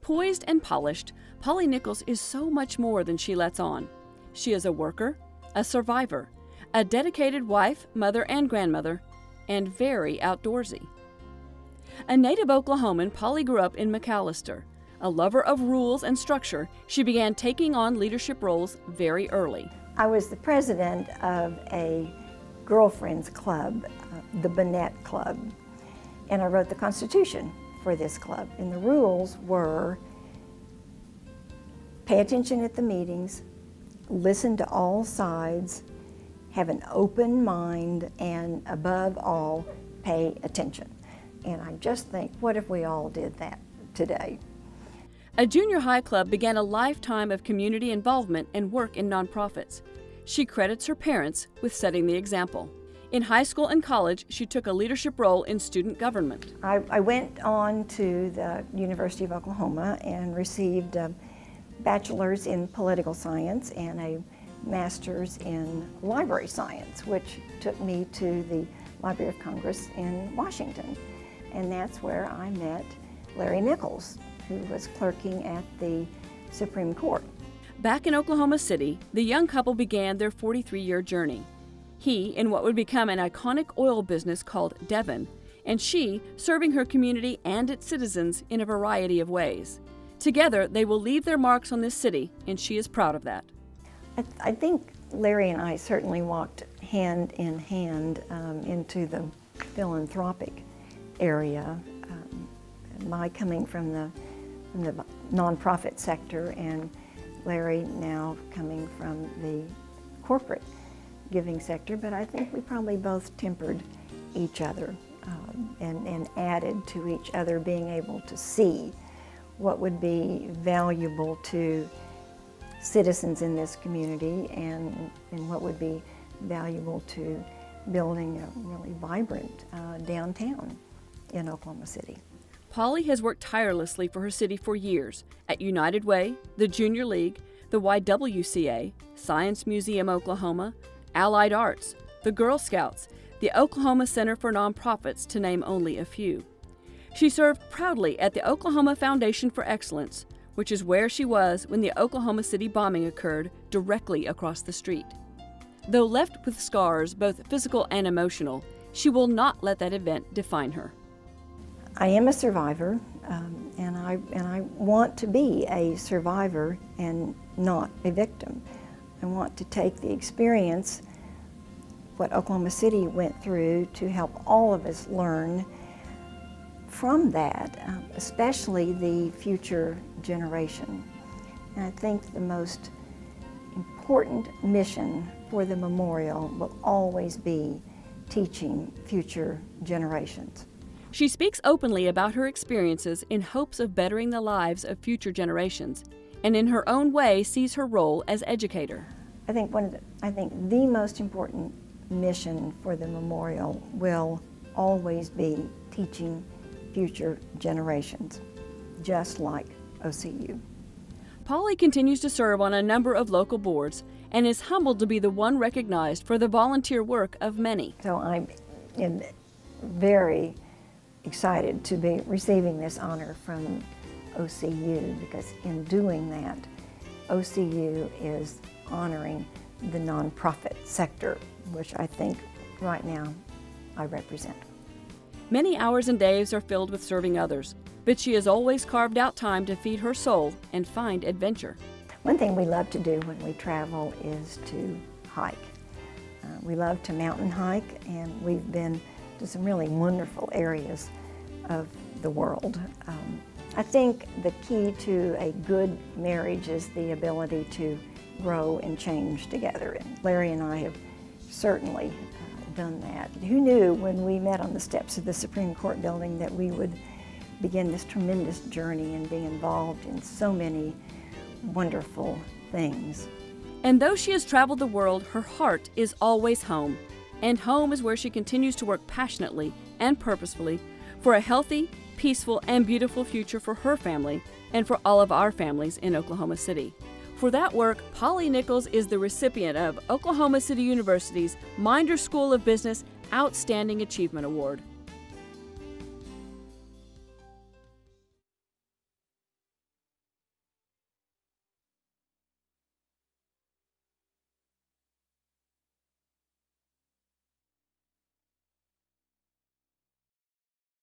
Poised and polished, Polly Nichols is so much more than she lets on. She is a worker, a survivor, a dedicated wife, mother, and grandmother, and very outdoorsy. A native Oklahoman, Polly grew up in McAllister. A lover of rules and structure, she began taking on leadership roles very early. I was the president of a girlfriends club, the Burnett Club, and I wrote the Constitution for this club. And the rules were pay attention at the meetings, listen to all sides, have an open mind, and above all, pay attention. And I just think, what if we all did that today? A junior high club began a lifetime of community involvement and work in nonprofits. She credits her parents with setting the example. In high school and college, she took a leadership role in student government. I went on to the University of Oklahoma and received a bachelor's in political science and a master's in library science, which took me to the Library of Congress in Washington. And that's where I met Larry Nichols, who was clerking at the Supreme Court. Back in Oklahoma City, the young couple began their 43-year journey. He in what would become an iconic oil business called Devon, and she serving her community and its citizens in a variety of ways. Together, they will leave their marks on this city, and she is proud of that. I think Larry and I certainly walked hand in hand into the philanthropic area. My coming from the nonprofit sector, and Larry now coming from the corporate giving sector, but I think we probably both tempered each other and added to each other, being able to see what would be valuable to citizens in this community and what would be valuable to building a really vibrant downtown in Oklahoma City. Polly has worked tirelessly for her city for years at United Way, the Junior League, the YWCA, Science Museum Oklahoma, Allied Arts, the Girl Scouts, the Oklahoma Center for Nonprofits, to name only a few. She served proudly at the Oklahoma Foundation for Excellence, which is where she was when the Oklahoma City bombing occurred directly across the street. Though left with scars, both physical and emotional, she will not let that event define her. I am a survivor, and I want to be a survivor and not a victim. I want to take the experience, what Oklahoma City went through, to help all of us learn from that, especially the future generation. And I think the most important mission for the memorial will always be teaching future generations. She speaks openly about her experiences in hopes of bettering the lives of future generations, and in her own way sees her role as educator. I think the most important mission for the memorial will always be teaching future generations, just like OCU. Polly continues to serve on a number of local boards and is humbled to be the one recognized for the volunteer work of many. So I'm very excited to be receiving this honor from OCU, because in doing that, OCU is honoring the nonprofit sector, which I think right now I represent. Many hours and days are filled with serving others, but she has always carved out time to feed her soul and find adventure. One thing we love to do when we travel is to hike. We love to mountain hike, and we've been to some really wonderful areas of the world. I think the key to a good marriage is the ability to grow and change together, and Larry and I have certainly done that. Who knew when we met on the steps of the Supreme Court building that we would begin this tremendous journey and be involved in so many wonderful things. And though she has traveled the world, her heart is always home. And home is where she continues to work passionately and purposefully for a healthy, peaceful, and beautiful future for her family and for all of our families in Oklahoma City. For that work, Polly Nichols is the recipient of Oklahoma City University's Minder School of Business Outstanding Achievement Award.